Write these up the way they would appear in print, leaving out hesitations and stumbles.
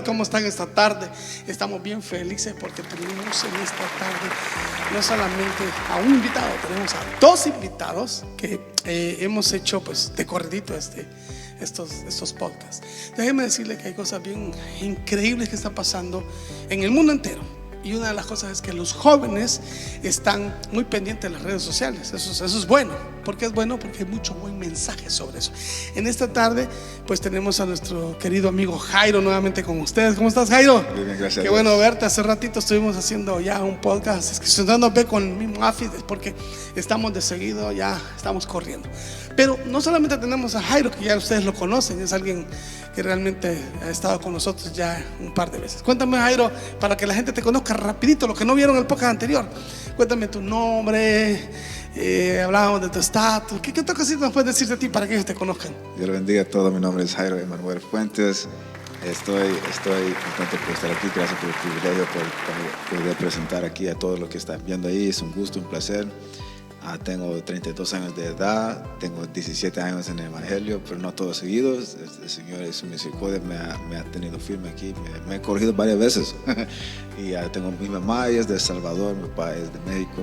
¿Cómo están esta tarde? Estamos bien felices porque tenemos en esta tarde no solamente a un invitado, tenemos a dos invitados que hemos hecho pues de corridito estos podcasts. Déjenme decirle que hay cosas bien increíbles que están pasando en el mundo entero. Y una de las cosas es que los jóvenes están muy pendientes de las redes sociales. Eso es bueno. ¿Por qué es bueno? Porque hay mucho buen mensaje sobre eso. En esta tarde pues tenemos a nuestro querido amigo Jairo nuevamente con ustedes. ¿Cómo estás, Jairo? Muy bien, gracias. Qué bueno verte. Hace ratito estuvimos haciendo ya un podcast. Es que si no nos ve con el mismo outfit es porque estamos de seguido, ya estamos corriendo. Pero no solamente tenemos a Jairo, que ya ustedes lo conocen, es alguien que realmente ha estado con nosotros ya un par de veces. Cuéntame, Jairo, para que la gente te conozca rapidito, los que no vieron el podcast anterior. Cuéntame tu nombre, hablábamos de tu estatus. ¿Qué otra cosita nos puedes decir de ti para que ellos te conozcan? Dios lo bendiga a todos. Mi nombre es Jairo MANUAL Fuentes. Estoy contento por estar aquí. Gracias por el privilegio por poder presentar aquí a todos los que están viendo ahí. Es un gusto, un placer. Tengo 32 años de edad, tengo 17 años en el Evangelio, pero no todos seguidos. El Señor en su misericordia me ha tenido firme aquí, me ha corregido varias veces. Y tengo mi mamá, ella es de El Salvador, mi papá es de México,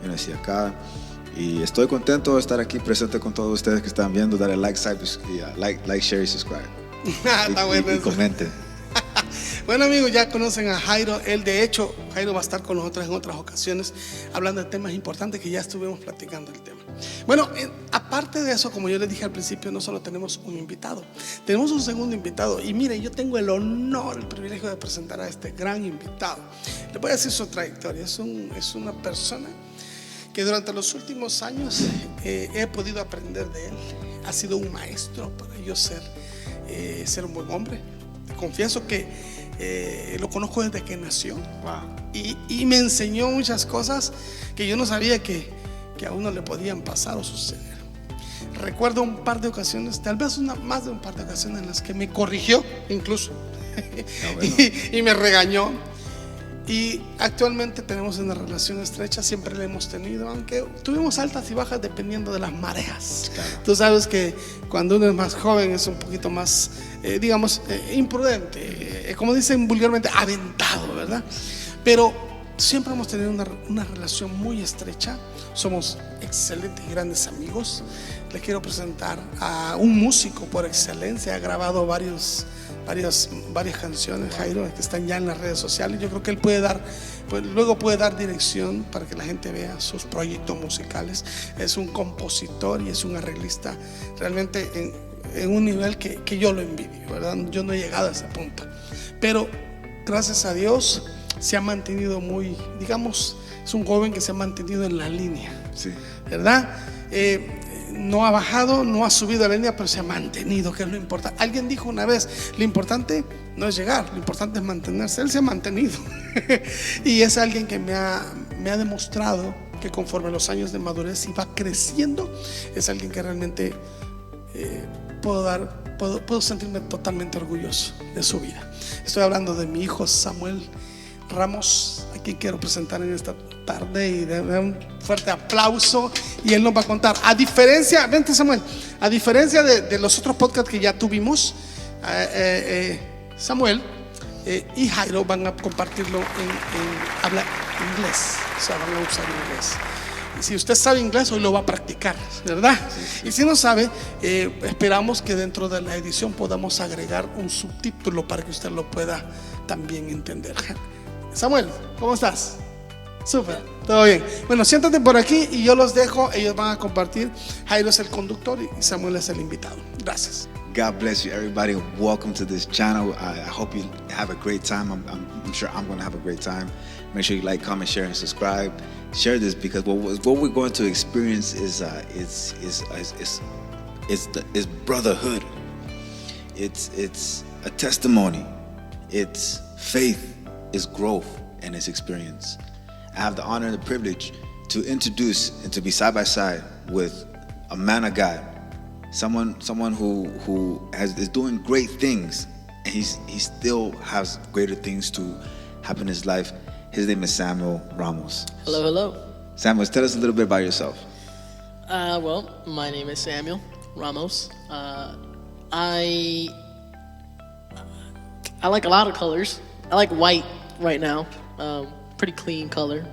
yo nací acá. Y estoy contento de estar aquí presente con todos ustedes que están viendo. Dale like, share y subscribe. Está bueno y comenten. Bueno, amigos, ya conocen a Jairo. Él, de hecho, Jairo va a estar con nosotros en otras ocasiones hablando de temas importantes que ya estuvimos platicando el tema. Bueno, aparte de eso, como yo les dije al principio, no solo tenemos un invitado, tenemos un segundo invitado. Y mire, yo tengo el honor, el privilegio de presentar a este gran invitado. Les voy a decir su trayectoria. Es una persona que durante los últimos años he podido aprender de él. Ha sido un maestro para yo ser un buen hombre. Confieso que lo conozco desde que nació. Wow. Y me enseñó muchas cosas que yo no sabía que a uno le podían pasar o suceder. Recuerdo un par de ocasiones, tal vez más de un par de ocasiones en las que me corrigió incluso. Bueno. y me regañó. Y actualmente tenemos una relación estrecha, siempre la hemos tenido, aunque tuvimos altas y bajas dependiendo de las mareas. Claro. Tú sabes que cuando uno es más joven es un poquito más, imprudente, como dicen vulgarmente, aventado, ¿verdad? Pero siempre hemos tenido una relación muy estrecha, somos excelentes y grandes amigos. Les quiero presentar a un músico por excelencia, ha grabado varias canciones, Jairo, que están ya en las redes sociales. Yo creo que él luego puede dar dirección para que la gente vea sus proyectos musicales. Es un compositor y es un arreglista realmente en un nivel que yo lo envidio, ¿verdad? Yo no he llegado a ese punto, pero gracias a Dios se ha mantenido muy, digamos, es un joven que se ha mantenido en la línea, Sí. ¿verdad? No ha bajado, no ha subido a la línea, pero se ha mantenido, que es lo importante. Alguien dijo una vez, lo importante no es llegar, lo importante es mantenerse. Él se ha mantenido y es alguien que me ha demostrado que conforme los años de madurez y va creciendo, es alguien que realmente puedo sentirme totalmente orgulloso de su vida. Estoy hablando de mi hijo Samuel Ramos, a quien quiero presentar en esta tarde y darle un fuerte aplauso. Y él nos va a contar, vente Samuel, a diferencia de los otros podcasts que ya tuvimos, Samuel y Jairo van a compartirlo en habla inglés, o sea, van a usar inglés. Y si usted sabe inglés, hoy lo va a practicar, ¿verdad? Sí. Y si no sabe, esperamos que dentro de la edición podamos agregar un subtítulo para que usted lo pueda también entender. Samuel, ¿cómo estás? Súper, todo bien. Bueno, siéntate por aquí y yo los dejo, ellos van a compartir. Jairo es el conductor y Samuel es el invitado. Gracias. God bless you, everybody. Welcome to this channel. I hope you have a great time. I'm sure I'm going to have a great time. Make sure you like, comment, share, and subscribe. Share this because what we're going to experience is brotherhood. It's a testimony. It's faith. It's growth, and it's experience. I have the honor and the privilege to introduce and to be side by side with a man of God, someone who is doing great things, and he still has greater things to happen in his life. His name is Samuel Ramos. Hello. Samuel, tell us a little bit about yourself. Well, my name is Samuel Ramos. I I like a lot of colors. I like white right now. Pretty clean color.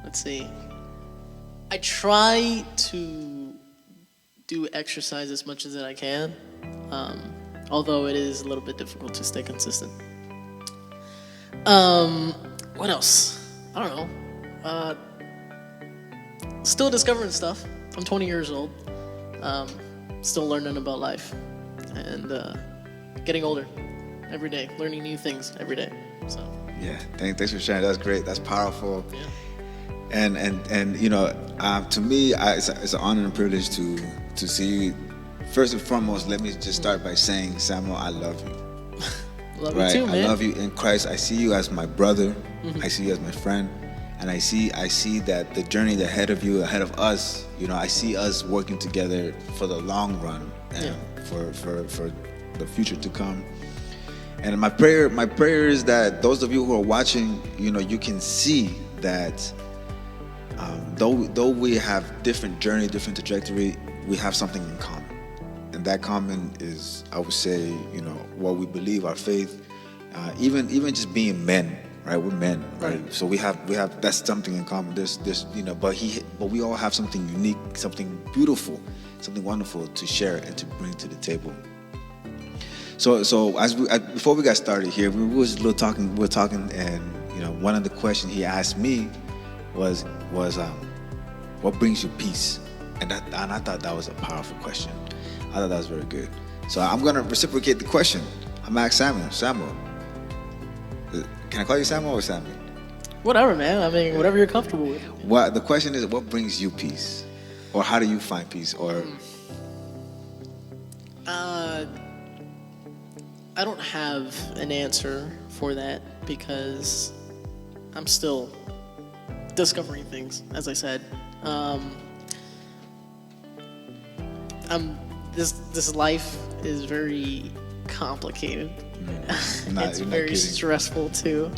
Let's see. I try to do exercise as much as I can, although it is a little bit difficult to stay consistent. What else? I don't know. Still discovering stuff. I'm 20 years old. Still learning about life and getting older every day, learning new things every day. So Yeah, thanks for sharing. That's great. That's powerful. yeah. And you know, to me, it's an honor and privilege to see you. First and foremost, let me just start by saying, Samuel, I love you. Love you too, man. I love you in Christ. I see you as my brother. I see you as my friend, and I see that the journey ahead of you, ahead of us. You know, I see us working together for the long run and for the future to come. And my prayer is that those of you who are watching, you know, you can see that though we have different journey, different trajectory, we have something in common. And that common is, I would say, you know, what we believe, our faith, even just being men, right? We're men, right? So we have that's something in common. There's you know, but we all have something unique, something beautiful, something wonderful to share and to bring to the table. So before we got started here, we were talking, and you know, one of the questions he asked me was what brings you peace? And I thought that was a powerful question. I thought that was very good. So I'm gonna reciprocate the question. I'm gonna ask Samuel. Can I call you Samuel or Samuel? Whatever, man. I mean, whatever you're comfortable with. What the question is, what brings you peace, or how do you find peace? Or I don't have an answer for that because I'm still discovering things, as I said. This life is very complicated. It's very stressful too,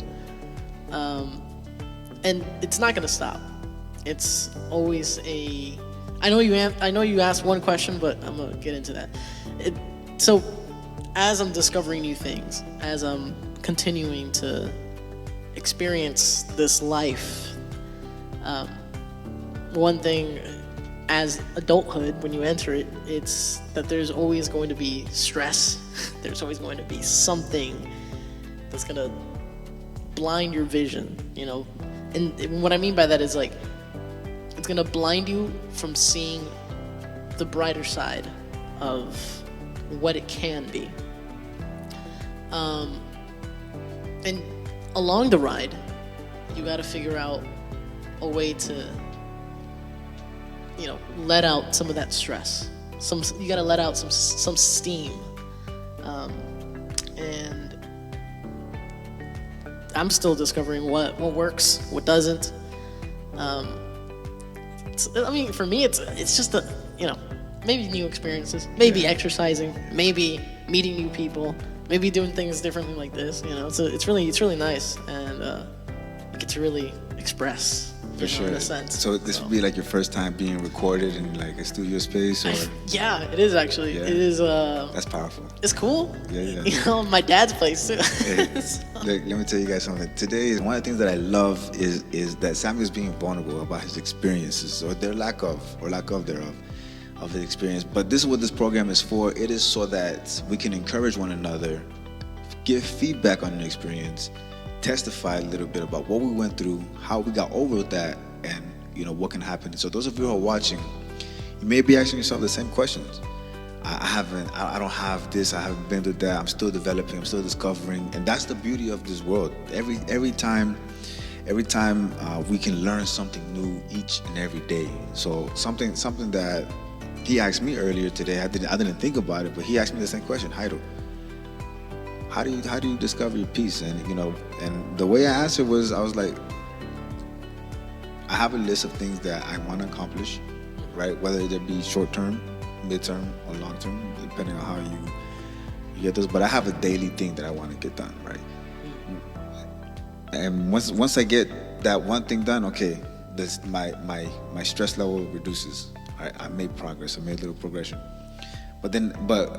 and it's not going to stop. It's always I know you asked one question, but I'm gonna get into that. So, as I'm discovering new things, as I'm continuing to experience this life, one thing as adulthood, when you enter it, it's that there's always going to be stress. There's always going to be something that's going to blind your vision, you know. And what I mean by that is, like, it's going to blind you from seeing the brighter side of what it can be. And along the ride, you got to figure out a way to, you know, let out some of that stress. You got to let out some steam. And I'm still discovering what works, what doesn't. I mean, for me, it's just you know, maybe new experiences, maybe exercising, maybe meeting new people, maybe doing things differently like this. You know, it's really nice, and you get to really express. For sure. In a sense. So this would be like your first time being recorded in like a studio space, or? Yeah, it is actually. Yeah. It is. That's powerful. It's cool. Yeah. You know, my dad's place too. Hey, look, let me tell you guys something. Today, one of the things that I love is that Sam is being vulnerable about his experiences, or their lack thereof, of his experience. But this is what this program is for. It is so that we can encourage one another, give feedback on the experience, testify a little bit about what we went through, how we got over that, and you know what can happen. So those of you who are watching, you may be asking yourself the same questions. I don't have this, I haven't been through that, I'm still developing, I'm still discovering. And that's the beauty of this world. Every time we can learn something new each and every day. So something that he asked me earlier today, I didn't think about it, but he asked me the same question. Heido, how do you discover your peace? And you know, and the way I answered was, I was like, I have a list of things that I want to accomplish, right? Whether it be short term, mid-term, or long term, depending on how you get those. But I have a daily thing that I want to get done, right? And once I get that one thing done, okay, my stress level reduces. I made progress. I made a little progression. But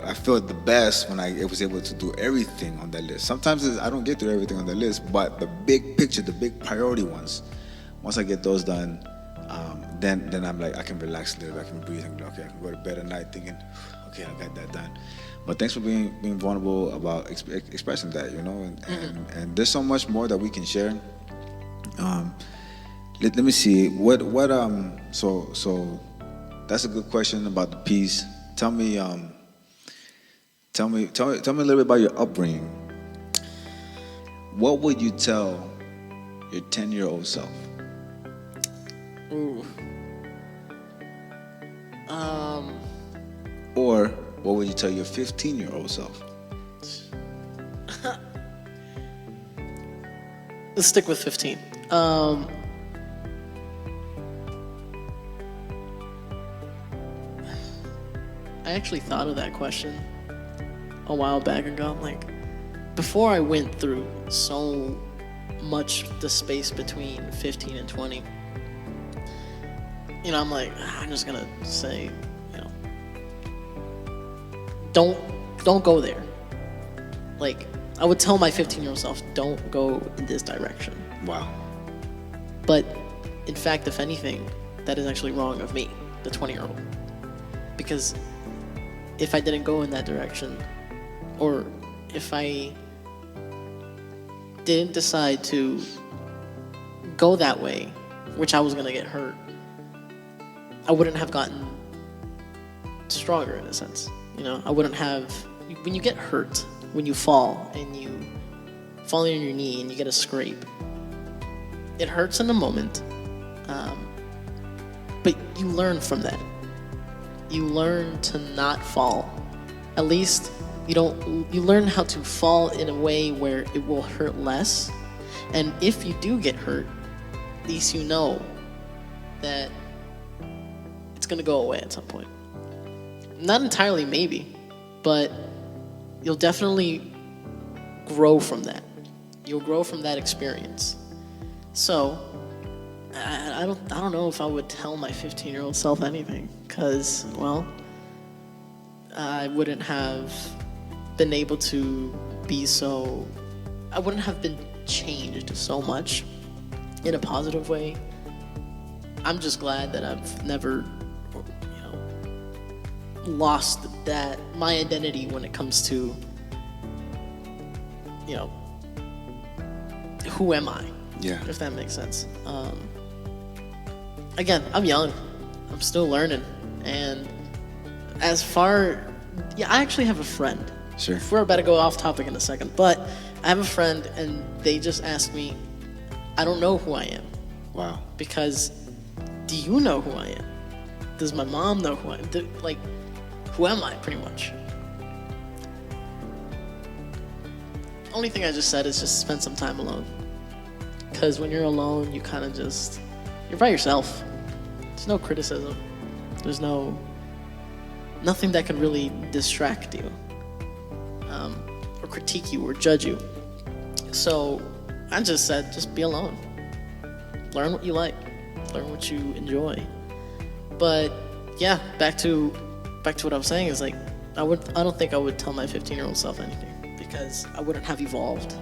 I feel the best when I was able to do everything on that list. Sometimes I don't get through everything on the list, but the big picture, the big priority ones, once I get those done, then I'm like, I can relax a little bit, I can breathe, and be like, okay, I can go to bed at night thinking, okay, I got that done. But thanks for being vulnerable about expressing that, you know, and there's so much more that we can share. Let me see so that's a good question about the peace. Tell me a little bit about your upbringing. What would you tell your 10-year-old self? Ooh. Or what would you tell your 15-year-old self? Let's stick with 15. I actually thought of that question a while back ago. Like, before I went through so much the space between 15 and 20, you know, I'm like, I'm just gonna say, you know, don't go there. Like, I would tell my 15-year-old self, don't go in this direction. Wow. But in fact, if anything, that is actually wrong of me, the 20-year-old. Because if I didn't go in that direction, or if I didn't decide to go that way, which I was gonna get hurt, I wouldn't have gotten stronger in a sense. You know, I wouldn't have. When you get hurt, when you fall and you fall on your knee and you get a scrape, it hurts in the moment, but you learn from that. You learn to not fall. At least you learn how to fall in a way where it will hurt less. And if you do get hurt, at least you know that it's gonna go away at some point. Not entirely, maybe, but you'll definitely grow from that. You'll grow from that experience. So I don't know if I would tell my 15-year-old self anything, because, well, I wouldn't have been able to be so. I wouldn't have been changed so much in a positive way. I'm just glad that I've never, you know, lost that my identity when it comes to, you know, who am I? Yeah. If that makes sense. Again, I'm young. I'm still learning. And I actually have a friend. Sure. We're about to go off topic in a second, but I have a friend, and they just asked me, I don't know who I am. Wow. Because, do you know who I am? Does my mom know who I am? Like, who am I, pretty much? Only thing I just said is just spend some time alone. Because when you're alone, you kind of you're by yourself. There's no criticism. There's nothing that could really distract you, or critique you or judge you. So I just said, just be alone. Learn what you like. Learn what you enjoy. But yeah, back to what I was saying is, like, I don't think I would tell my 15-year-old self anything, because I wouldn't have evolved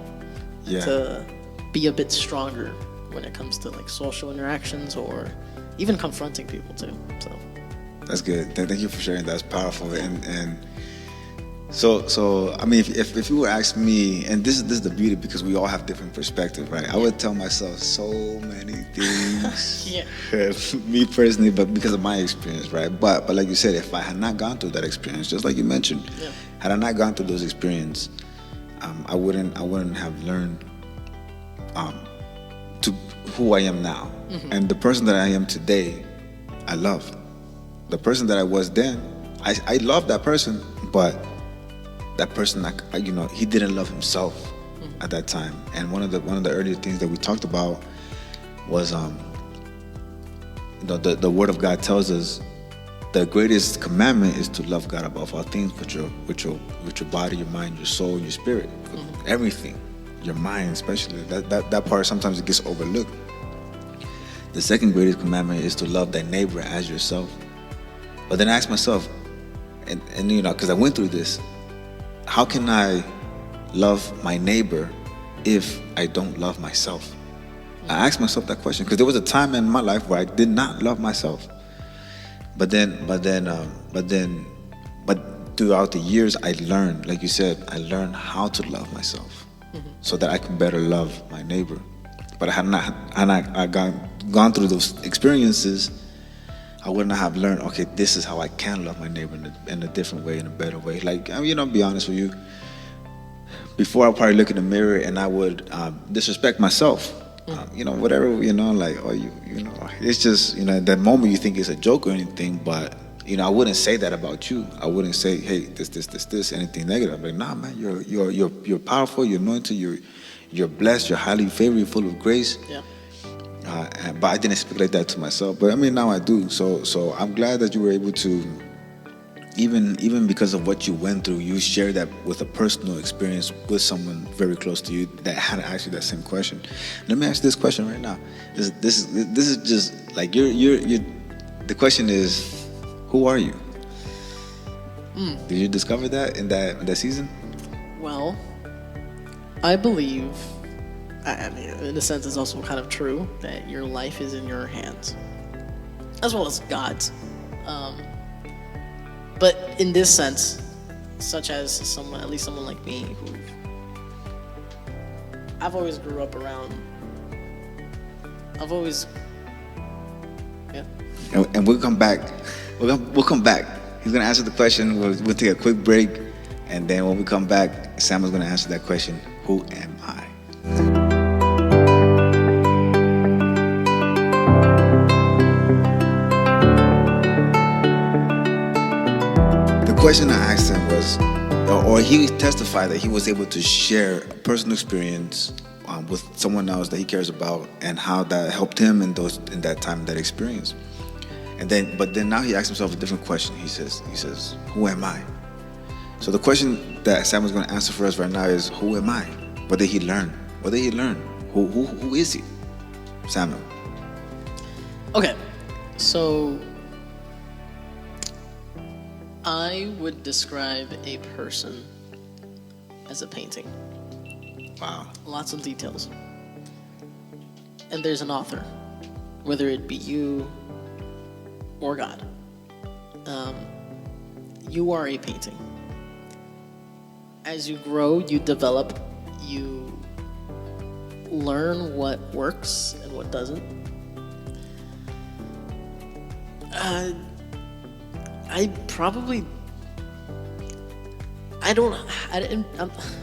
to be a bit stronger when it comes to, like, social interactions or even confronting people too. So that's good. Thank you for sharing. That's powerful. And so I mean, if you were to ask me, and this is the beauty, because we all have different perspectives, right? I would tell myself so many things. Yeah. Me personally, but because of my experience, right? But like you said, if I had not gone through that experience, just like you mentioned, had I not gone through those experiences, I wouldn't have learned to who I am now. Mm-hmm. And the person that I am today, I love. The person that I was then, I love that person, but that person, he didn't love himself at that time. And one of the earlier things that we talked about was, the Word of God tells us the greatest commandment is to love God above all things, with your body, your mind, your soul, your spirit, everything, your mind especially. That part sometimes it gets overlooked. The second greatest commandment is to love thy neighbor as yourself. But then I ask myself, and you know, because I went through this. How can I love my neighbor if I don't love myself? I asked myself that question because there was a time in my life where I did not love myself. But throughout the years, I learned, like you said, I learned how to love myself, so that I can better love my neighbor. But had I gone through those experiences, I would not have learned, okay, this is how I can love my neighbor in a different way, in a better way. Like, you know, be honest with you, before I'd probably look in the mirror and I would disrespect myself. You know, whatever, you know, like, oh, you know, it's just, you know, at that moment you think it's a joke or anything, but, you know, I wouldn't say that about you. I wouldn't say, hey, this, anything negative. I'm like, nah, man, you're powerful, you're anointed, you're blessed, you're highly favored, you're full of grace. Yeah. But I didn't speak like that to myself. But I mean, now I do. So I'm glad that you were able to, even because of what you went through, you share that with a personal experience with someone very close to you that had to ask you that same question. Let me ask you this question right now. This is just like you're. The question is, who are you? Did you discover that in that season? Well, I believe, I mean, in a sense, it's also kind of true that your life is in your hands, as well as God's. But in this sense, such as someone, at least someone like me, who I've always grew up around. Yeah. And we'll come back. We'll come back. He's gonna answer the question. We'll take a quick break, and then when we come back, Sam is gonna answer that question. Who am I? The question I asked him was, or he testified that he was able to share a personal experience with someone else that he cares about, and how that helped him in that time, that experience. But then now he asks himself a different question. He says, who am I? So the question that Sam is going to answer for us right now is, who am I? What did he learn? Who is he? Samuel. Okay, so I would describe a person as a painting. Wow. Lots of details. And there's an author, whether it be you or God. You are a painting. As you grow, you develop, you learn what works and what doesn't.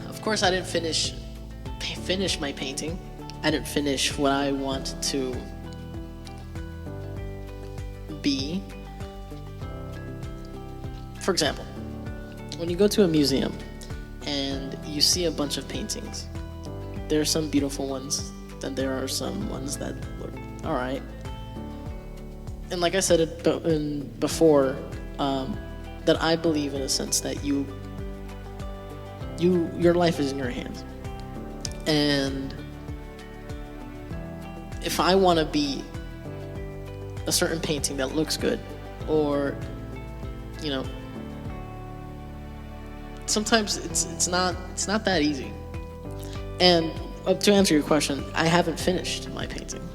Of course I didn't finish my painting. I didn't finish what I want to be. For example, when you go to a museum and you see a bunch of paintings, there are some beautiful ones, then there are some ones that look alright. And like I said it before, that I believe in a sense that your life is in your hands. And if I want to be a certain painting that looks good, or, you know, sometimes it's not that easy. And to answer your question, I haven't finished my painting.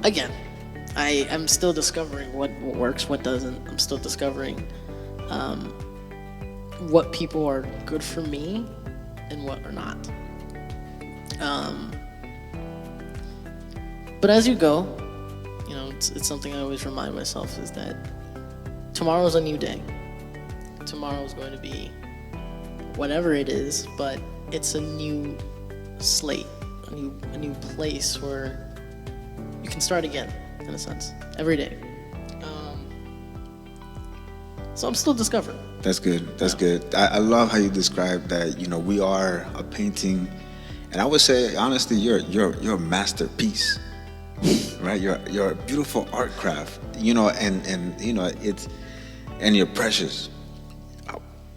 Again, I'm still discovering what works, what doesn't. I'm still discovering what people are good for me and what are not. But as you go, you know, it's something I always remind myself, is that tomorrow's a new day. Tomorrow's going to be whatever it is, but it's a new slate, a new place where you can start again, in a sense, every day. So I'm still discovering. That's good. That's good. I love how you describe that. You know, we are a painting, and I would say honestly, you're a masterpiece, right? You're a beautiful art craft. You know, and you know and you're precious.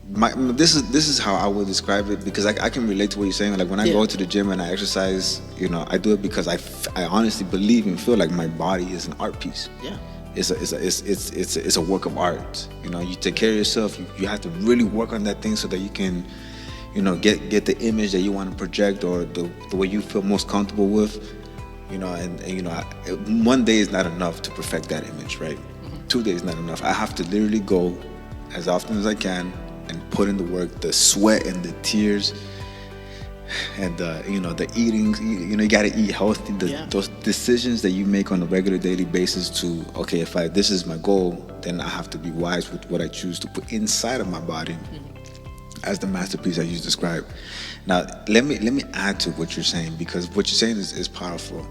This is how I would describe it, because I can relate to what you're saying. Like when I go to the gym and I exercise, you know, I do it because I honestly believe and feel like my body is an art piece. Yeah. it's a work of art. You know, you take care of yourself. You have to really work on that thing so that you can, you know, get the image that you want to project, or the way you feel most comfortable with. You know, and you know, one day is not enough to perfect that image, right? 2 days is not enough. I have to literally go as often as I can and put in the work, the sweat and the tears, and you know, the eating. You know, you got to eat healthy. Those decisions that you make on a regular daily basis to, okay, if this is my goal, then I have to be wise with what I choose to put inside of my body, as the masterpiece that you described. Now, let me add to what you're saying, because what you're saying is powerful.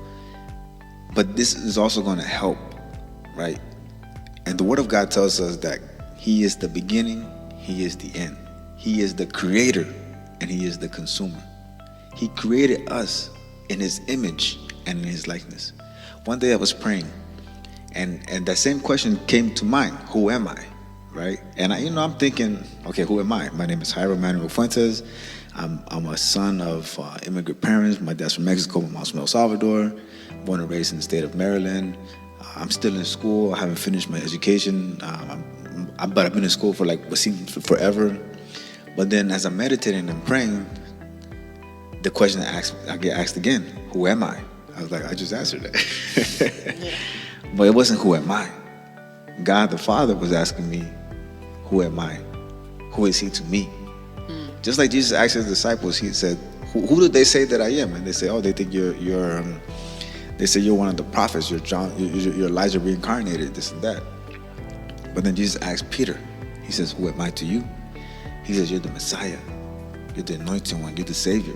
But this is also going to help, right? And the Word of God tells us that He is the beginning, He is the end. He is the creator, and He is the consumer. He created us in His image and in His likeness. One day I was praying, and that same question came to mind: who am I? Right? And I'm thinking, okay, who am I? My name is Jairo Manuel Fuentes. I'm a son of immigrant parents. My dad's from Mexico, my mom's from El Salvador. Born and raised in the state of Maryland. I'm still in school. I haven't finished my education, but I've been in school for what seems forever. But then, as I'm meditating and praying, the question I get asked again: who am I? I was like, I just answered that. But it wasn't who am I. God the Father was asking me, who am I? Who is He to me? Just like Jesus asked His disciples, He said, who do they say that I am? And they say, oh, they think they say you're one of the prophets, you're John, you're Elijah reincarnated, this and that. But then Jesus asked Peter, He says, who am I to you? He says, you're the Messiah, you're the anointed one, you're the Savior.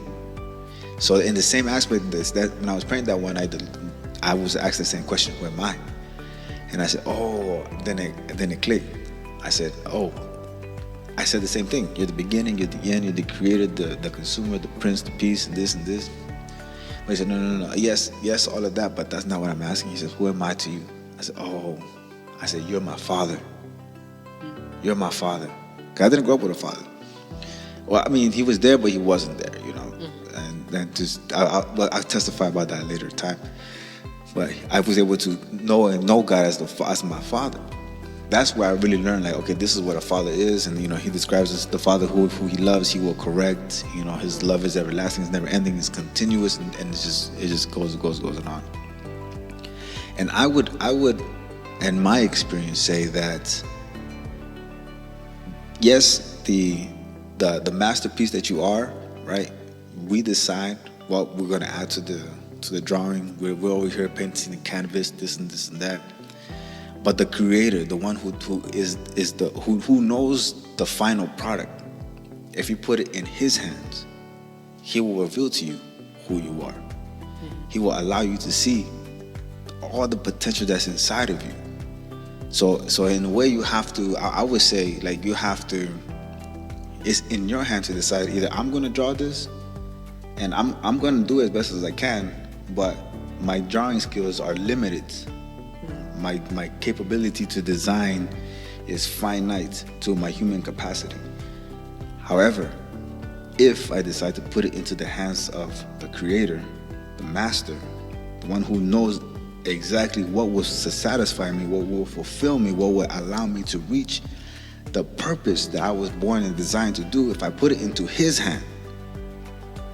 So in the same aspect, that when I was praying that one night, I was asked the same question, who am I? And I said, oh, then it clicked. I said, oh, I said the same thing. You're the beginning, you're the end, you're the creator, the consumer, the prince, the peace, and this and this. But he said, no. Yes, all of that, but that's not what I'm asking. He says, who am I to you? I said, oh, you're my father. You're my father. 'Cause I didn't grow up with a father. Well, I mean, he was there, but he wasn't there, you know. And then I'll testify about that later time. But I was able to know God as my father. That's where I really learned, okay, this is what a father is. And, He describes us, the father who He loves, He will correct. His love is everlasting, it's never ending, it's continuous, and it just goes on. And I would, in my experience, say that, yes, the masterpiece that you are, right? We decide what we're going to add to the drawing. We're over here painting the canvas, this and that. But the creator, the one who knows the final product, if you put it in His hands, He will reveal to you who you are. He will allow you to see all the potential that's inside of you. So in a way, you have to, I would say, you have to, it's in your hand to decide, either I'm going to draw this and I'm going to do it as best as I can, but my drawing skills are limited. My capability to design is finite to my human capacity. However, if I decide to put it into the hands of the creator, the master, the one who knows exactly what will satisfy me, what will fulfill me, what will allow me to reach the purpose that I was born and designed to do, if I put it into His hand,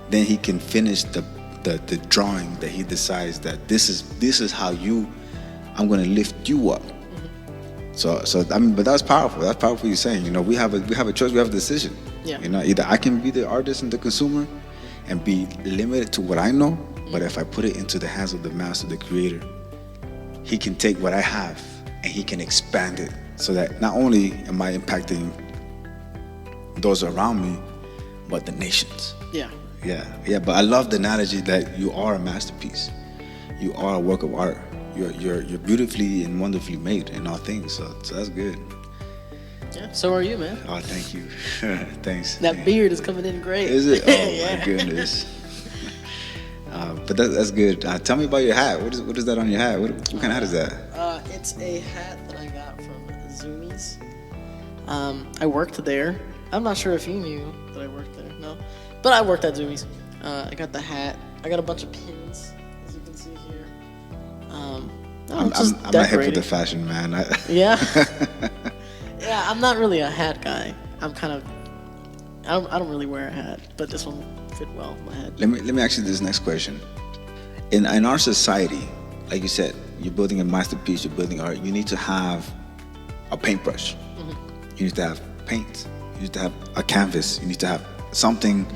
then He can finish the drawing that He decides that this is how I'm going to lift you up. So I mean, but that's powerful. That's powerful. You're saying, we have a choice. We have a decision. Yeah. Either I can be the artist and the consumer, and be limited to what I know. But if I put it into the hands of the master, the creator, He can take what I have and He can expand it, so that not only am I impacting those around me, but the nations. Yeah. Yeah. But I love the analogy that you are a masterpiece. You are a work of art. You're beautifully and wonderfully made in all things. So that's good. Yeah. So are you, man. Oh, thank you. Thanks. That beard is coming in great. Is it? Oh Yeah. My goodness. But that's good. Tell me about your hat. What is that on your hat? What kind of hat is that? It's a hat that I got from Zoomies. I worked there. I'm not sure if you knew that I worked there. No, but I worked at Zoomies. I got the hat. I got a bunch of pins, as you can see here. No, I'm just not hip with decorating. the fashion, man. Yeah. Yeah, I'm not really a hat guy. I don't really wear a hat, but this one fit well on my head. Let me ask you this next question. In our society, like you said, you're building a masterpiece, you're building art, you need to have a paintbrush. You need to have paint. You need to have a canvas. You need to have something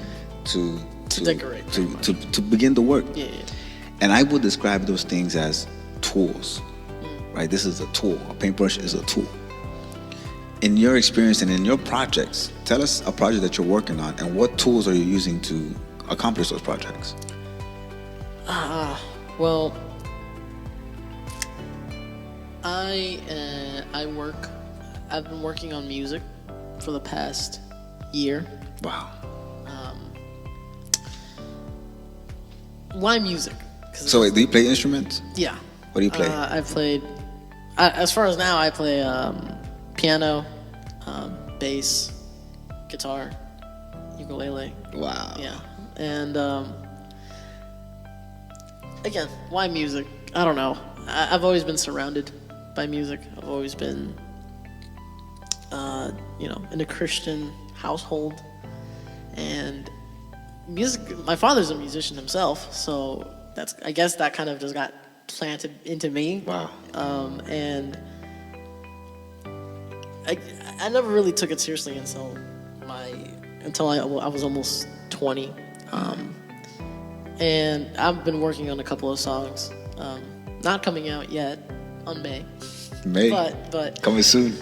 to decorate, to begin the work. Yeah. And I would describe those things as tools. Right? This is a tool. A paintbrush is a tool. In your experience and in your projects, tell us a project that you're working on and what tools are you using to accomplish those projects? Well, I've been working on music for the past year. Wow. Why music? So wait, do you play instruments? Yeah. What do you play? I've played, as far as now, I play piano, bass, guitar, ukulele. Wow. Yeah. And again, why music? I don't know. I've always been surrounded by music. I've always been, in a Christian household. And music, my father's a musician himself, so I guess that kind of just got planted into me. Wow. And I never really took it seriously until I was almost 20. And I've been working on a couple of songs, not coming out yet on May. May. But Coming soon.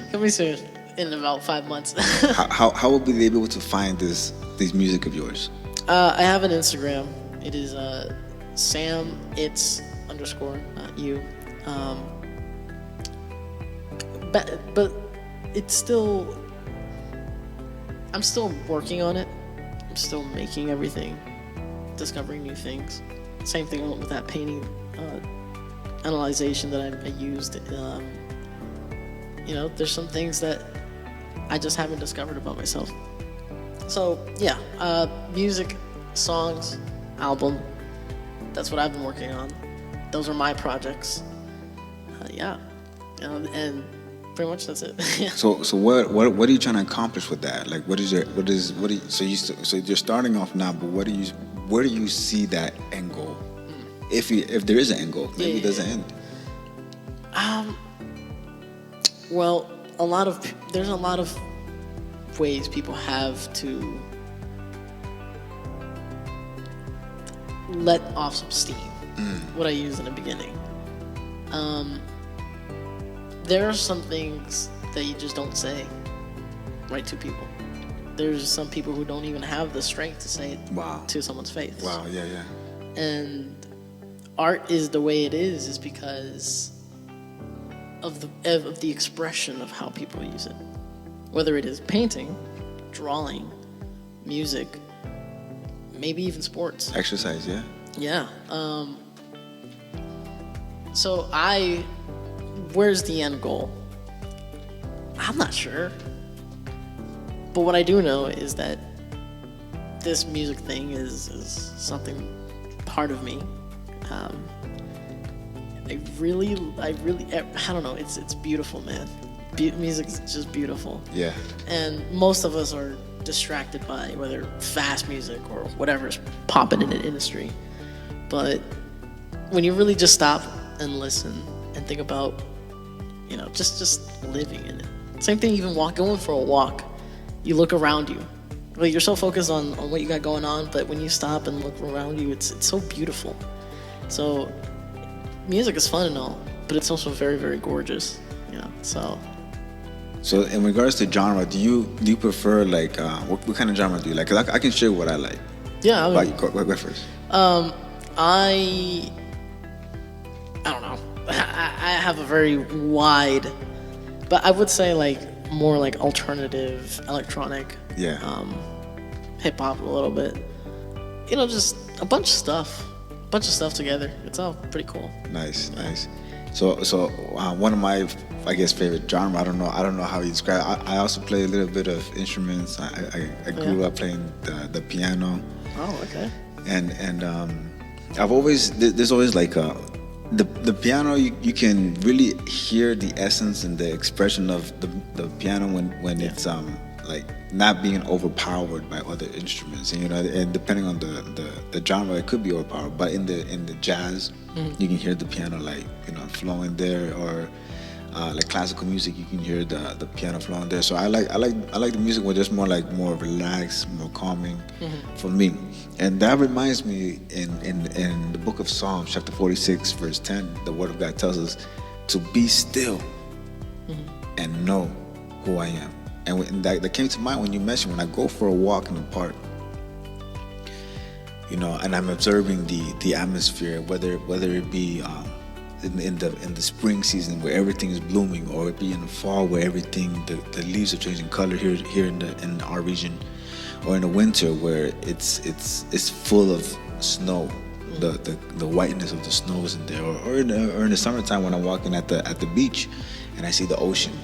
in about 5 months. How will we be able to find this music of yours? I have an Instagram. It is Sam It's _ not you. But it's still, I'm still working on it. I'm still making everything, discovering new things. Same thing with that painting analyzation that I used. There's some things that I just haven't discovered about myself. So yeah, music, songs, album. That's what I've been working on. Those are my projects. And pretty much that's it. So what are you trying to accomplish with that? Like so you're starting off now, but where do you see that end goal? If there is an end goal, maybe there's an end. Well, there's a lot of ways people have to let off some steam. What I used in the beginning. There are some things that you just don't say right to people. There's some people who don't even have the strength to say it to someone's face. Wow, yeah. And art is the way it is because of the expression of how people use it. Whether it is painting, drawing, music, maybe even sports. Exercise, yeah. Yeah. So where's the end goal? I'm not sure. But what I do know is that this music thing is something part of me. I don't know. It's beautiful, man. Music is just beautiful. Yeah. And most of us are distracted by whether fast music or whatever's popping in the industry. But when you really just stop and listen and think about, just living in it. Same thing, even going for a walk. You look around you. Like you're so focused on what you got going on, but when you stop and look around you, it's so beautiful. So music is fun and all, but it's also very, very gorgeous. So in regards to genre, do you prefer like what kind of genre do you like? Cause I can share what I like. Yeah. Go first. I don't know. I have a very wide, but I would say like more like alternative, electronic. Yeah. Hip hop a little bit. Just a bunch of stuff together. It's all pretty cool. Nice. So one of my, I guess, favorite genre. I don't know how you describe it. I also play a little bit of instruments. I grew up playing the piano. Oh, okay. And there's always like the piano, you can really hear the essence and the expression of the piano when it's like not being overpowered by other instruments, and and depending on the genre, it could be overpowered. But in the jazz, you can hear the piano like flowing there, or like classical music, you can hear the piano flowing there. So I like the music where there's more relaxed, more calming for me. And that reminds me, in the book of Psalms, chapter 46, verse 10, the Word of God tells us to be still and know who I am. And that came to mind when you mentioned, when I go for a walk in the park, and I'm observing the atmosphere, whether it be in the spring season where everything is blooming, or it be in the fall where everything the leaves are changing color here in our region, or in the winter where it's full of snow, the whiteness of the snow is in there, or in the summertime when I'm walking at the beach and I see the ocean.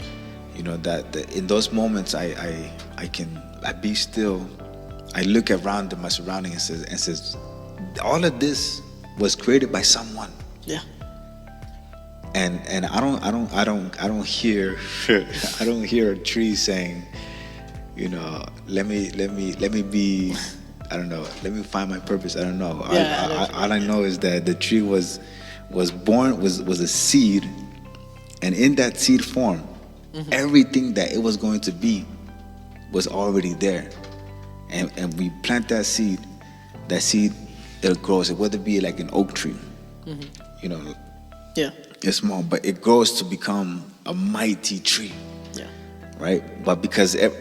That in those moments I be still. I look around at my surroundings and says, all of this was created by someone. Yeah. And I don't hear I don't hear a tree saying, let me be, I don't know, let me find my purpose. I don't know. Yeah, all I know is that the tree was born, was a seed, and in that seed form, everything that it was going to be was already there. And we plant that seed, it grows. Whether it be like an oak tree, Yeah. it's small, but it grows to become a mighty tree. Yeah. Right? But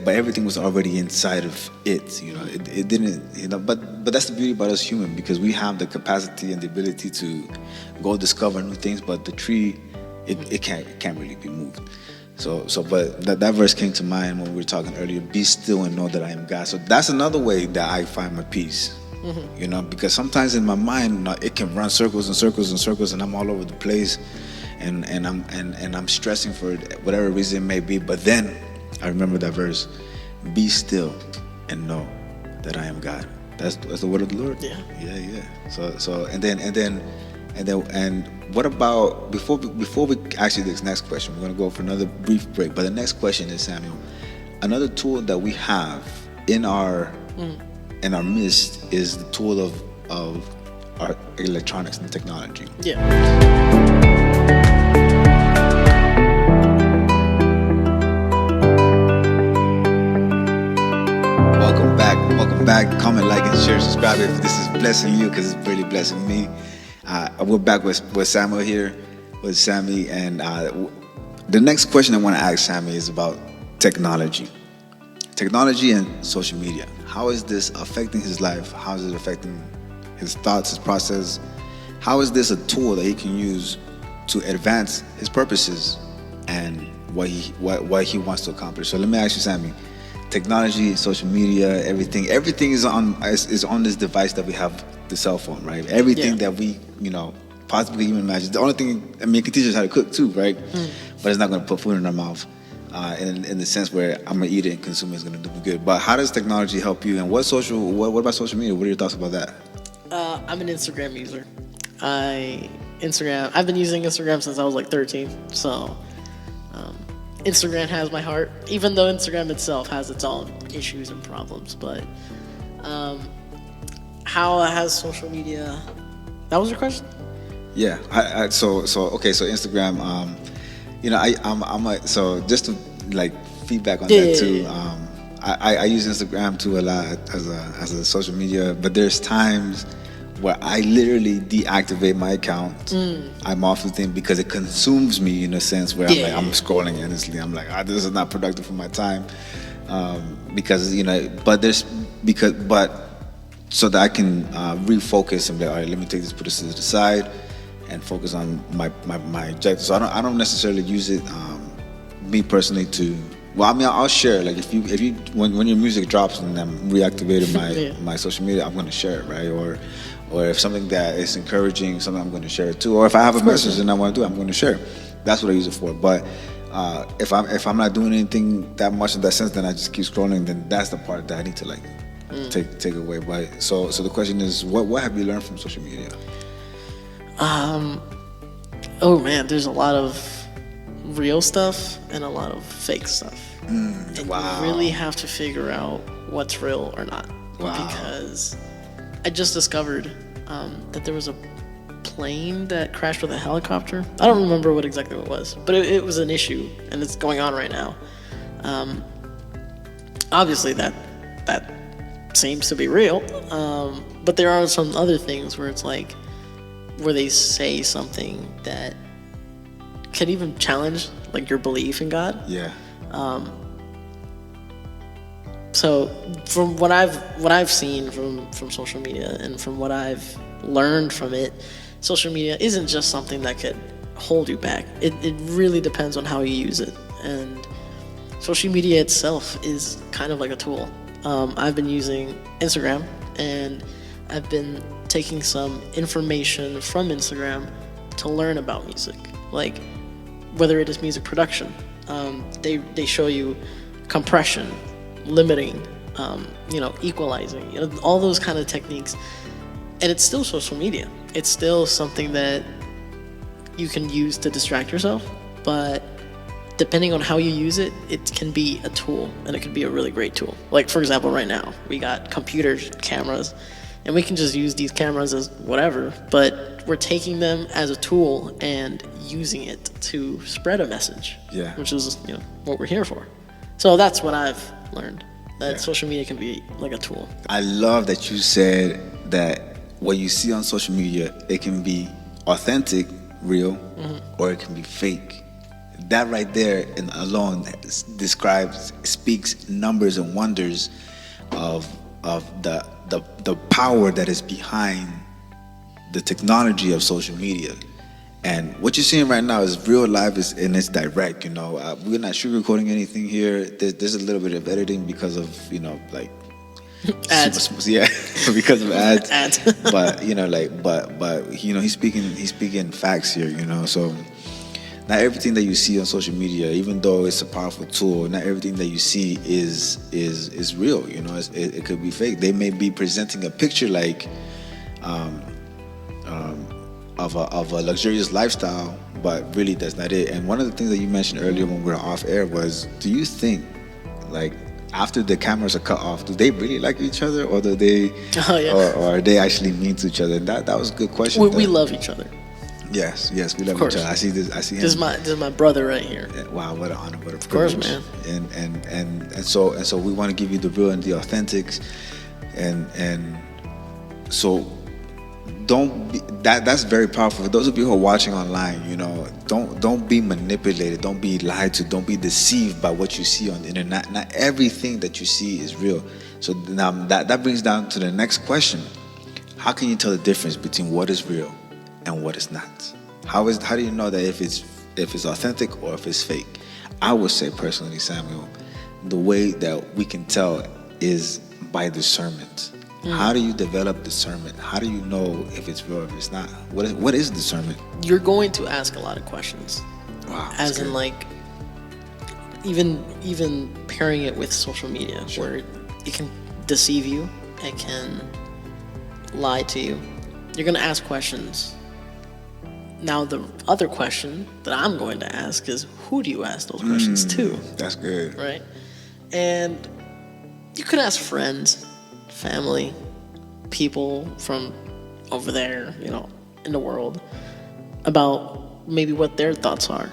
everything was already inside of it. It didn't. But that's the beauty about us human, because we have the capacity and the ability to go discover new things. But the tree, it can't really be moved. But that verse came to mind when we were talking earlier. Be still and know that I am God. So that's another way that I find my peace. Because sometimes in my mind it can run circles and circles and circles, and I'm all over the place, and I'm stressing for whatever reason it may be. But then I remember that verse: be still and know that I am God. That's the word of the Lord. Yeah. So and what about before we actually this next question? We're gonna go for another brief break. But the next question is, Samuel, another tool that we have in our midst is the tool of our electronics and technology. Yeah. Welcome back. Comment, like, and share, subscribe if this is blessing you, because it's really blessing me. We're back with Samuel here, with Sammy, and the next question I want to ask Sammy is about technology and social media. How is this affecting his life? How is it affecting his thoughts, his process? How is this a tool that he can use to advance his purposes and what he wants to accomplish? So let me ask you, Sammy. Technology, social media, everything is on this device that we have, the cell phone, right? Everything that we possibly even imagine. The only thing, it can teach us how to cook too, right? But it's not going to put food in our mouth in the sense where I'm going to eat it and consume it, it's going to do me good. But how does technology help you? And what about social media? What are your thoughts about that? I'm an Instagram user. I've been using Instagram since I was like 13. So Instagram has my heart, even though Instagram itself has its own issues and problems. But how has social media? That was your question? Yeah. So Instagram. So just to like feedback on that too. I use Instagram too a lot as a social media, but there's times where I literally deactivate my account. I'm off the thing because it consumes me in a sense where I'm scrolling endlessly. I'm like, this is not productive for my time, because so that I can refocus and be like, all right, let me take this, put this to the side, and focus on my objective. So I don't necessarily use it, me personally, to. Well, I'll share. Like if you when your music drops and I'm reactivating my social media, I'm going to share it, right? Or if something that is encouraging, something I'm going to share it too. Or if I have a message and I want to do, I'm going to share. That's what I use it for. But if I'm not doing anything that much in that sense, then I just keep scrolling. Then that's the part that I need to like take away. But so the question is, what have you learned from social media? Oh man, there's a lot of real stuff and a lot of fake stuff. And wow. you really have to figure out what's real or not. Wow. Because I just discovered that there was a plane that crashed with a helicopter. I don't remember what exactly it was, but it was an issue, and it's going on right now. Obviously, that seems to be real, but there are some other things where it's like, where they say something that can even challenge like your belief in God. Yeah. So from what I've seen from social media and from what I've learned from it, social media isn't just something that could hold you back. It really depends on how you use it. And social media itself is kind of like a tool. I've been using Instagram, and I've been taking some information from Instagram to learn about music. Like whether it is music production, they show you compression, limiting, equalizing, all those kind of techniques. And it's still social media. It's still something that you can use to distract yourself, but depending on how you use it, it can be a tool, and it can be a really great tool. Like for example, right now we got computers, cameras, and we can just use these cameras as whatever, but we're taking them as a tool and using it to spread a message. Yeah. Which is what we're here for. So that's what I've learned, that social media can be like a tool. I love that you said that what you see on social media, it can be authentic, real, or it can be fake. That right there and alone speaks numbers and wonders of the power that is behind the technology of social media. And what you're seeing right now is real life, and it's direct. We're not sugarcoating anything here. There's a little bit of editing because of ads. Yeah, because of ads. Ads. But he's speaking facts here. So not everything that you see on social media, even though it's a powerful tool, not everything that you see is real. It could be fake. They may be presenting a picture like of a luxurious lifestyle, but really that's not it. And one of the things that you mentioned earlier when we were off air was, do you think, like, after the cameras are cut off, do they really like each other, or do they, or are they actually mean to each other? And that was a good question. We love each other. Yes, we love each other. I see him. This is my brother right here. Wow, what an honor, what a privilege. Of course, man. And so we want to give you the real and the authentics, and so don't be, that's very powerful. For those of you who are watching online, don't be manipulated, don't be lied to, don't be deceived by what you see on the internet. Not everything that you see is real. So now that brings down to the next question: how can you tell the difference between what is real and what is not? How do you know that if it's authentic or if it's fake? I would say personally, Samuel, the way that we can tell is by discernment. How do you develop discernment? How do you know if it's real or if it's not? What is discernment? You're going to ask a lot of questions. Wow. As in, like, even pairing it with social media, where it can deceive you, it can lie to you. You're going to ask questions. Now, the other question that I'm going to ask is, who do you ask those questions to? That's good. Right? And you could ask friends, family, people from over there, in the world, about maybe what their thoughts are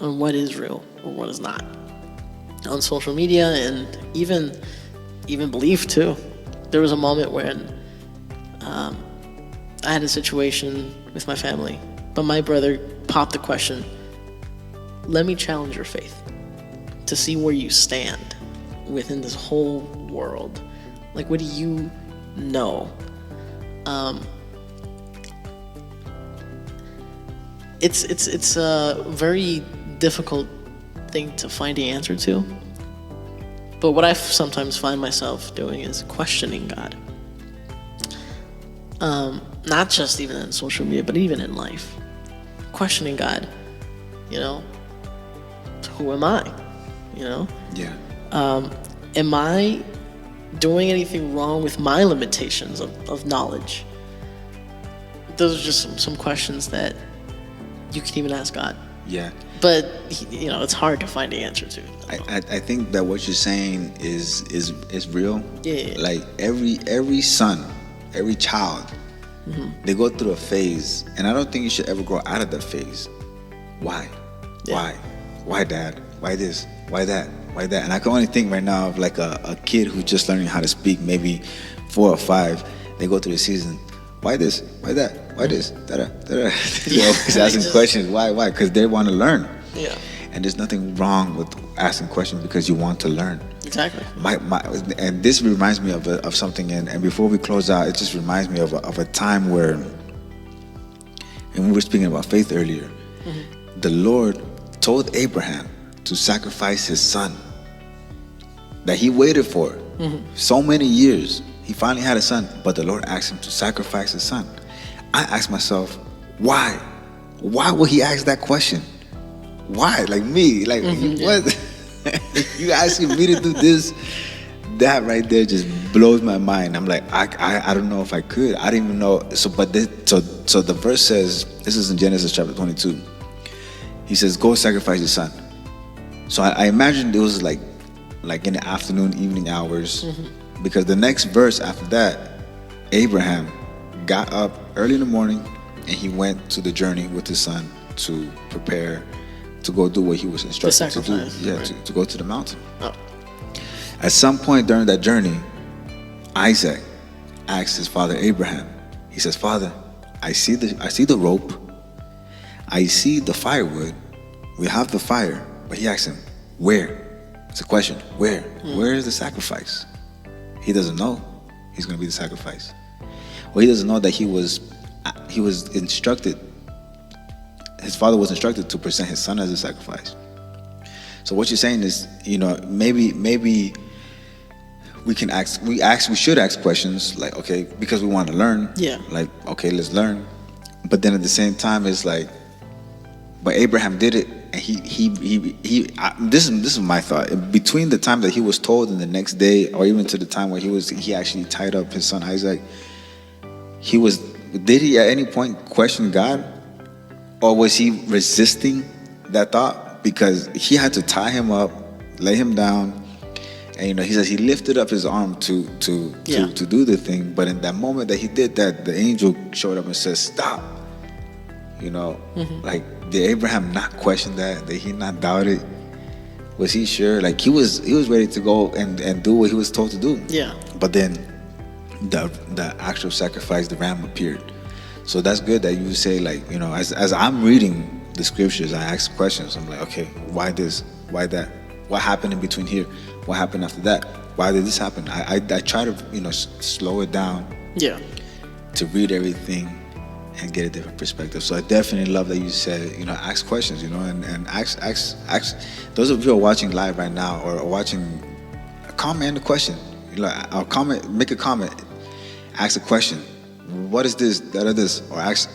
on what is real or what is not. On social media, and even belief too. There was a moment when I had a situation with my family, but my brother popped the question, let me challenge your faith to see where you stand within this whole world. Like, what do you know? It's a very difficult thing to find the answer to. But what I sometimes find myself doing is questioning God. Not just even in social media, but even in life. Questioning God. Who am I? Yeah. Am I doing anything wrong with my limitations of knowledge? Those are just some questions that you can even ask God. Yeah. But it's hard to find the answer to. I think that what you're saying is real. Yeah. Like every son, every child, they go through a phase, and I don't think you should ever grow out of that phase. Why? Yeah. Why, Dad? Why this? Why that? Why that? And I can only think right now of like a kid who's just learning how to speak, maybe 4 or 5. They go through the season. Why this? Why that? Why this? Da-da, da-da. He's asking questions. Why? Because they want to learn. Yeah. And there's nothing wrong with asking questions because you want to learn. Exactly. And this reminds me of something. And before we close out, it just reminds me of a time where, and we were speaking about faith earlier, the Lord told Abraham to sacrifice his son that he waited for so many years. He finally had a son, but the Lord asked him to sacrifice his son. I asked myself, why? Why would he ask that question? Why? Like me? Like what? You asking me to do this? That right there just blows my mind. I'm like, I don't know if I could. I didn't even know. So the verse says, this is in Genesis chapter 22. He says, go sacrifice your son. So I imagined it was like in the afternoon, evening hours. Because the next verse after that, Abraham got up early in the morning and he went to the journey with his son to prepare to go do what he was instructed to do. Yeah, right. to go to the mountain. Oh. At some point during that journey, Isaac asked his father Abraham. He says, Father, I see the rope. I see the firewood. We have the fire. But he asked him, where? It's a question. Where? Where is the sacrifice? He doesn't know he's going to be the sacrifice. Well, he doesn't know that he was instructed. His father was instructed to present his son as a sacrifice. So what you're saying is, maybe we should ask questions like, okay, because we want to learn. Yeah. Like, okay, let's learn. But then at the same time, it's like, but Abraham did it, and this is my thought. Between the time that he was told and the next day, or even to the time where he actually tied up his son Isaac, did he at any point question God, or was he resisting that thought? Because he had to tie him up, lay him down, and he says he lifted up his arm to do the thing. But in that moment that he did that, the angel showed up and said, "Stop." Like, did Abraham not question that? Did he not doubt it? Was he sure? Like, he was ready to go and do what he was told to do. Yeah. But then the actual sacrifice, the ram, appeared. So that's good that you say, like, as I'm reading the scriptures, I ask questions. I'm like, okay, why this? Why that? What happened in between here? What happened after that? Why did this happen? I try to slow it down. Yeah. To read everything and get a different perspective. So I definitely love that you said, ask questions, and ask. Those of you who are watching live right now or what comment a question. Make a comment, ask a question. What is this? That or this? Or ask.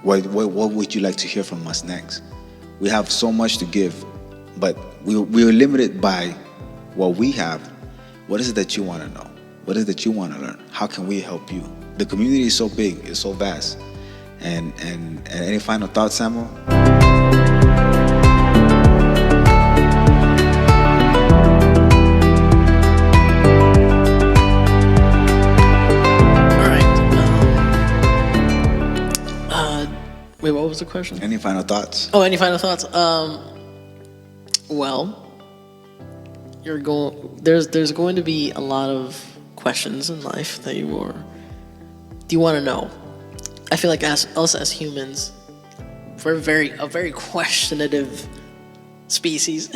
What would you like to hear from us next? We have so much to give, but we're limited by what we have. What is it that you want to know? What is it that you want to learn? How can we help you? The community is so big, it's so vast. And any final thoughts, Samuel? Wait, what was the question? Any final thoughts? Oh, any final thoughts? Well, there's going to be a lot of questions in life that you want to know. I feel like us as humans, we're a very questionative species,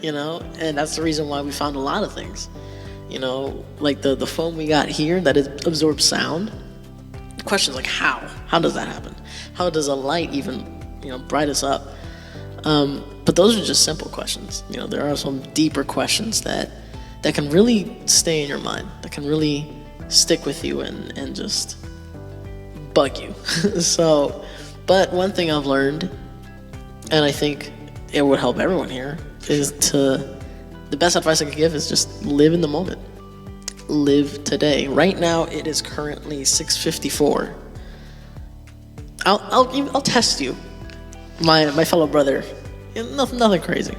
and that's the reason why we found a lot of things. Like the phone we got here that absorbs sound. The question is like, how does that happen? How does a light even, bright us up? But those are just simple questions. There are some deeper questions that can really stay in your mind, that can really stick with you and just bug you. But one thing I've learned, and I think it would help everyone here, is the best advice I could give is just live in the moment. Live today. Right now, it is currently 6:54. I'll test you, my fellow brother. Nothing crazy.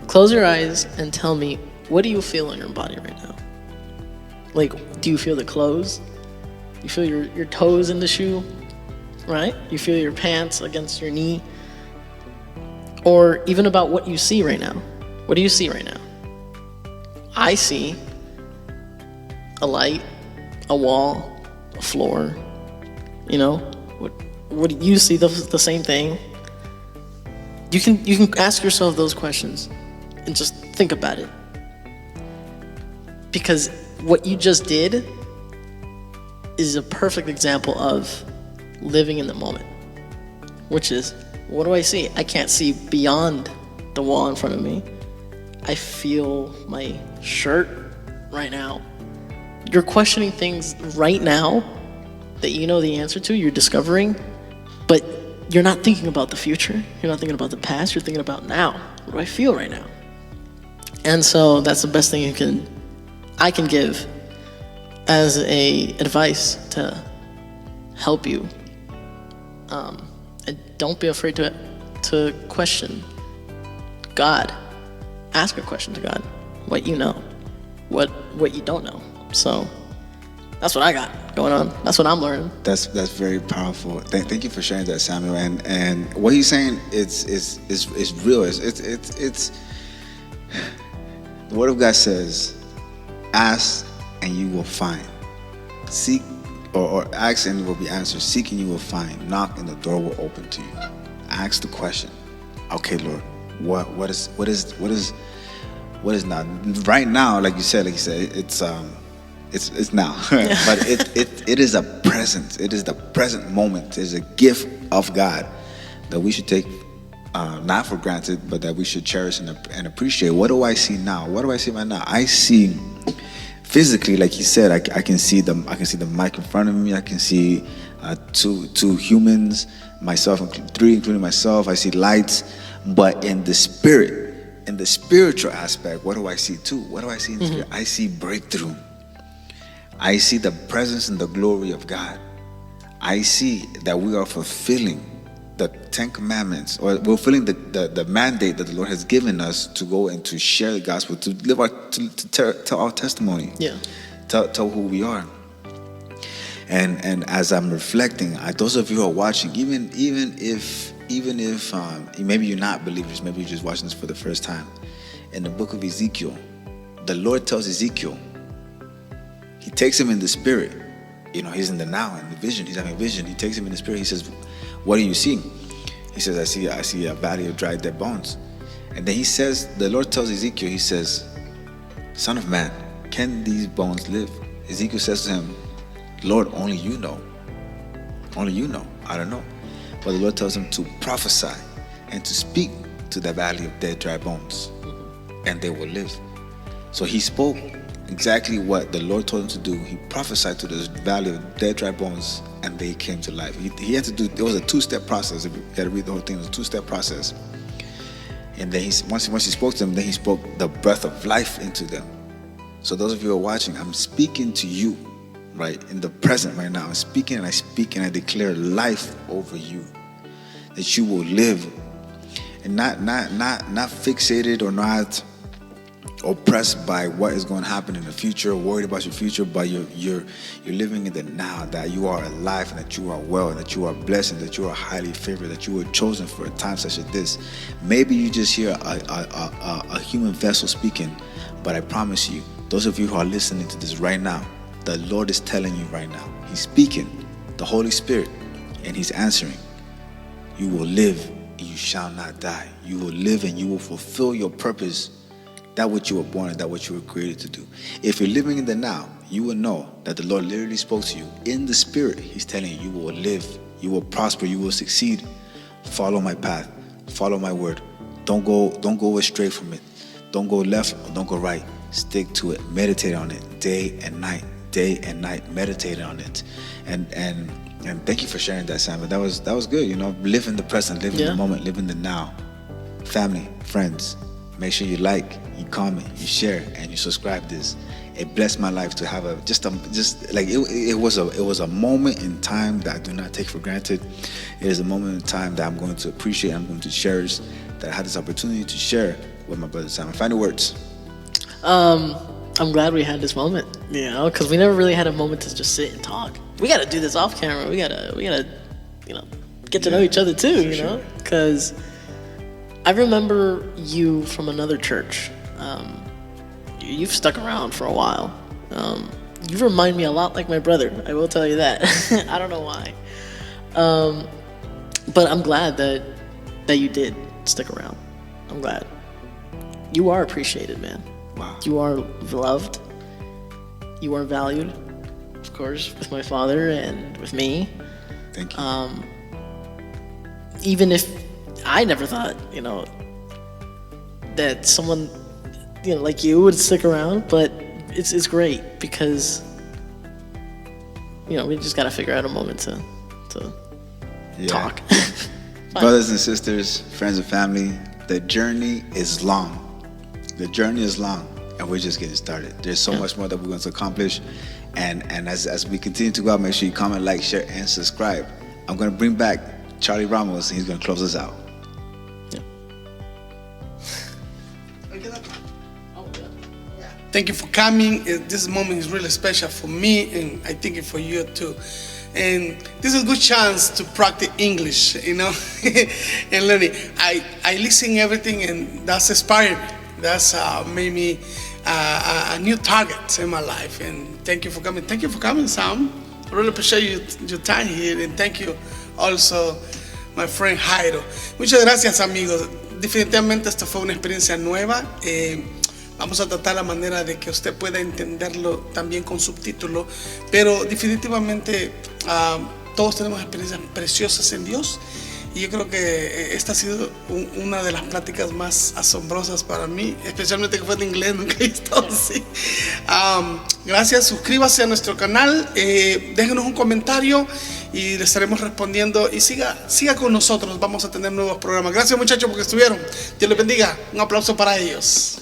Close your eyes and tell me, what do you feel in your body right now? Like, do you feel the clothes? You feel your toes in the shoe, right? You feel your pants against your knee? Or even about what you see right now. What do you see right now? I see a light, a wall, a floor. You know, what do you see? The same thing. You can ask yourself those questions and just think about it. Because what you just did is a perfect example of living in the moment, which is, what do I see? I can't see beyond the wall in front of me. I feel my shirt right now. You're questioning things right now that you know the answer to, you're discovering, but you're not thinking about the future. You're not thinking about the past. You're thinking about now. What do I feel right now? And so that's the best thing I can give as a advice to help you. And don't be afraid to question God. Ask a question to God. What you know, what you don't know. So that's what I got going on. That's what I'm learning. That's very powerful. Thank you for sharing that, Samuel. And what he's saying is real. It's the Word of God says, "Ask and you will find. Seek or ask and it will be answered. Seek and you will find. Knock and the door will open to you." Ask the question. Okay, Lord, what is now? Right now, like you said, it's now. But it is a present. It is the present moment. It's a gift of God that we should take not for granted, but that we should cherish and appreciate. What do I see now? What do I see right now? I see physically, like you said, I can see the mic in front of me. I can see two humans, myself, three including myself. I see lights, but in the spirit, in the spiritual aspect, what do I see too? What do I see in the spirit? I see breakthrough. I see the presence and the glory of God. I see that we are fulfilling the 10 Commandments, or we're fulfilling the mandate that the Lord has given us to go and to share the gospel, to live to tell our testimony, tell who we are. And as I'm reflecting, those of you who are watching, even if maybe you're not believers, maybe you're just watching this for the first time, in the book of Ezekiel, the Lord tells Ezekiel, he takes him in the spirit. You know, he's in the now, in the vision. He's having a vision. He takes him in the spirit. He says, "What do you see?" He says, I see a valley of dry dead bones. And then he says, the Lord tells Ezekiel, he says, "Son of man, can these bones live?" Ezekiel says to him, "Lord, only you know. Only you know. I don't know." But the Lord tells him to prophesy and to speak to the valley of dead dry bones, and they will live. So he spoke exactly what the Lord told him to do. He prophesied to this valley of dead dry bones, and they came to life. He had to do, it was a two-step process. You got to read the whole thing. It was a two-step process. And then once he spoke to them, then he spoke the breath of life into them. So those of you who are watching, I'm speaking to you right in the present right now. I'm speaking and I declare life over you, that you will live, and not fixated or not oppressed by what is going to happen in the future, worried about your future, but you're living in the now, that you are alive and that you are well and that you are blessed and that you are highly favored, that you were chosen for a time such as this. Maybe you just hear a human vessel speaking, but I promise you, those of you who are listening to this right now, the Lord is telling you right now, He's speaking, the Holy Spirit, and He's answering. You will live and you shall not die. You will live and you will fulfill your purpose, that what you were born and that what you were created to do. If you're living in the now, you will know that the Lord literally spoke to you in the spirit. He's telling you, you will live, you will prosper, you will succeed. Follow my path, follow my word. Don't go astray from it. Don't go left or don't go right. Stick to it. Meditate on it day and night. Meditate on it. And thank you for sharing that, Simon. That was good. You know, live in the present, live in the moment, live in the now. Family, friends, make sure you like, you comment, you share, and you subscribe this. it blessed my life to have just like it was a moment in time that I do not take for granted. It is a moment in time that I'm going to appreciate, I'm going to cherish, that I had this opportunity to share with my brother Simon. Final words. I'm glad we had this moment, because we never really had a moment to just sit and talk. We got to do this off camera. We gotta, get to know each other too, because I remember you from another church. You've stuck around for a while. You remind me a lot like my brother. I will tell you that. I don't know why, but I'm glad that you did stick around. I'm glad. You are appreciated, man. Wow. You are loved. You are valued, of course, with my father and with me. Thank you. Even if I never thought, that someone, like you would stick around, but it's great because, we just got to figure out a moment to talk. Brothers and sisters, friends and family, the journey is long. The journey is long, and we're just getting started. There's so much more that we're going to accomplish, and as we continue to go out, make sure you comment, like, share, and subscribe. I'm going to bring back Charlie Ramos, and he's going to close us out. Thank you for coming. This moment is really special for me, and I think for you too. And this is a good chance to practice English, and learning. I listen everything, and that's inspired me. That's made me a new target in my life. And thank you for coming. Thank you for coming, Sam. I really appreciate your time here, and thank you also, my friend Jairo. Muchas gracias, amigos. Definitivamente esta fue una experiencia nueva. Vamos a tratar la manera de que usted pueda entenderlo también con subtítulos, pero definitivamente todos tenemos experiencias preciosas en Dios, y yo creo que esta ha sido una de las pláticas más asombrosas para mí, especialmente que fue en inglés, nunca he visto así. Gracias, suscríbase a nuestro canal, déjenos un comentario y le estaremos respondiendo, y siga con nosotros, vamos a tener nuevos programas. Gracias, muchachos, porque estuvieron. Dios les bendiga, un aplauso para ellos.